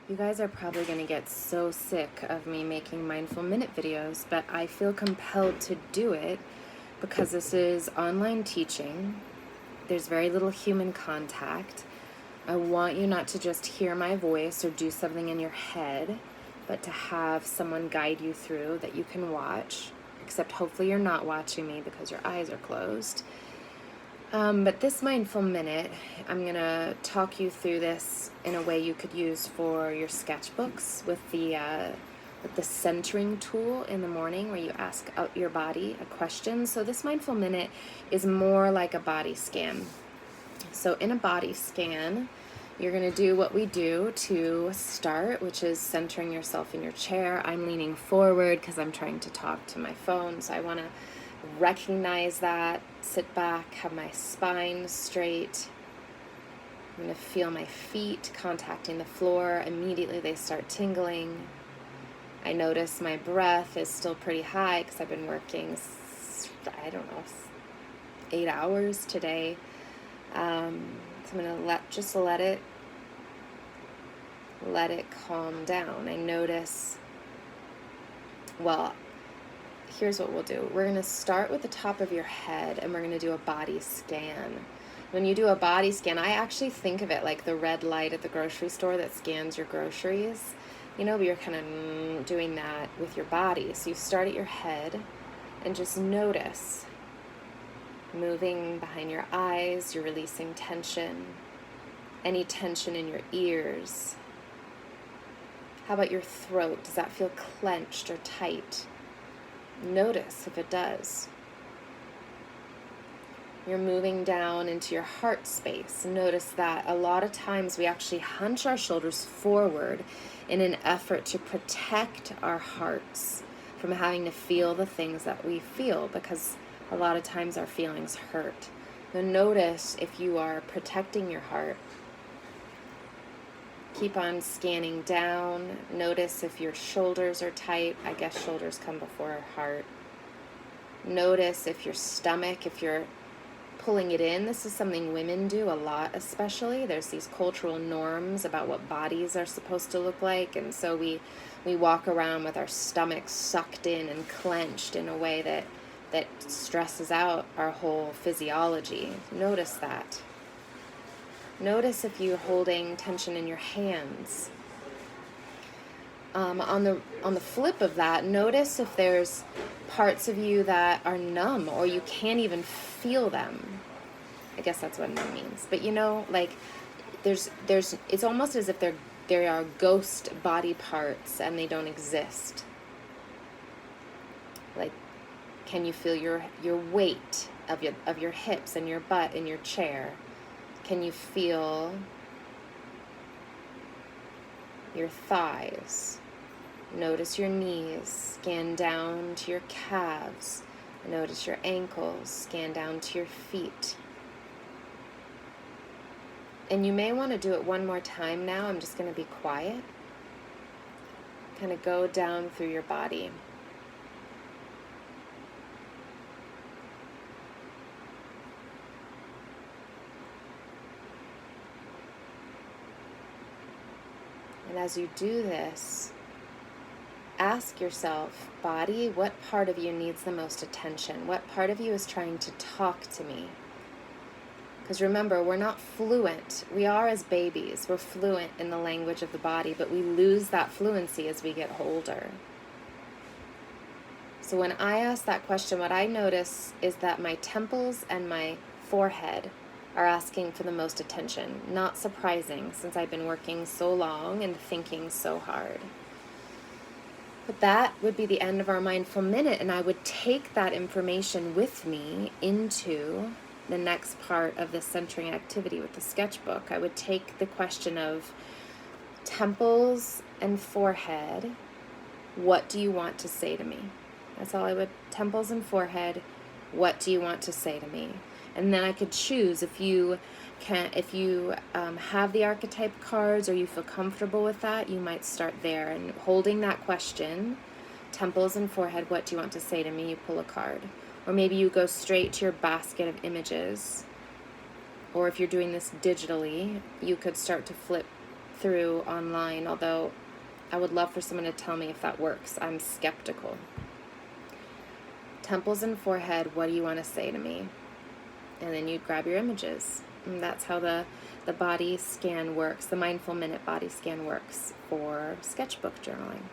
You guys are probably going to get so sick of me making mindful minute videos, but I feel compelled to do it because this is online teaching. There's very little human contact. I want you not to just hear my voice or do something in your head, but to have someone guide you through that you can watch, except hopefully you're not watching me because your eyes are closed. But this mindful minute, I'm going to talk you through this in a way you could use for your sketchbooks with the centering tool in the morning where you ask out your body a question. So this mindful minute is more like a body scan. So in a body scan, you're going to do what we do to start, which is centering yourself in your chair. I'm leaning forward because I'm trying to talk to my phone, so I want to recognize that, sit back, have my spine straight. I'm going to feel my feet contacting the floor. Immediately they start tingling. I notice my breath is still pretty high because I've been working, 8 hours today. So I'm going to let it calm down. I notice, here's what we'll do. We're going to start with the top of your head and we're going to do a body scan. When you do a body scan, I actually think of it like the red light at the grocery store that scans your groceries. But you're kind of doing that with your body. So you start at your head and just notice moving behind your eyes. You're releasing tension, any tension in your ears. How about your throat? Does that feel clenched or tight? Notice if it does. You're moving down into your heart space. Notice that a lot of times we actually hunch our shoulders forward in an effort to protect our hearts from having to feel the things that we feel, because a lot of times our feelings hurt. So notice if you are protecting your heart. Keep on scanning down. Notice if your shoulders are tight. I guess shoulders come before heart. Notice if your stomach, if you're pulling it in. This is something women do a lot, especially. There's these cultural norms about what bodies are supposed to look like, and so we walk around with our stomachs sucked in and clenched in a way that stresses out our whole physiology. Notice that. Notice if you're holding tension in your hands. On the flip of that, notice if there's parts of you that are numb or you can't even feel them. I guess that's what numb means. But there's it's almost as if there are ghost body parts and they don't exist. Like, can you feel your weight of your hips and your butt in your chair? Can you feel your thighs? Notice your knees, scan down to your calves. Notice your ankles, scan down to your feet. And you may want to do it one more time now. I'm just going to be quiet. Kind of go down through your body. And as you do this, ask yourself, body, what part of you needs the most attention? What part of you is trying to talk to me? Because remember, we're not fluent. We are as babies. We're fluent in the language of the body, but we lose that fluency as we get older. So when I ask that question, what I notice is that my temples and my forehead are asking for the most attention. Not surprising, since I've been working so long and thinking so hard. But that would be the end of our mindful minute, and I would take that information with me into the next part of the centering activity with the sketchbook. I would take the question of temples and forehead. What do you want to say to me? That's all I would. Temples and forehead. What do you want to say to me? And then I could choose if you have the archetype cards or you feel comfortable with that, you might start there. And holding that question, temples and forehead, what do you want to say to me? You pull a card. Or maybe you go straight to your basket of images. Or if you're doing this digitally, you could start to flip through online, although I would love for someone to tell me if that works. I'm skeptical. Temples and forehead, what do you want to say to me? And then you grab your images. And that's how the body scan works, the mindful minute body scan works for sketchbook journaling.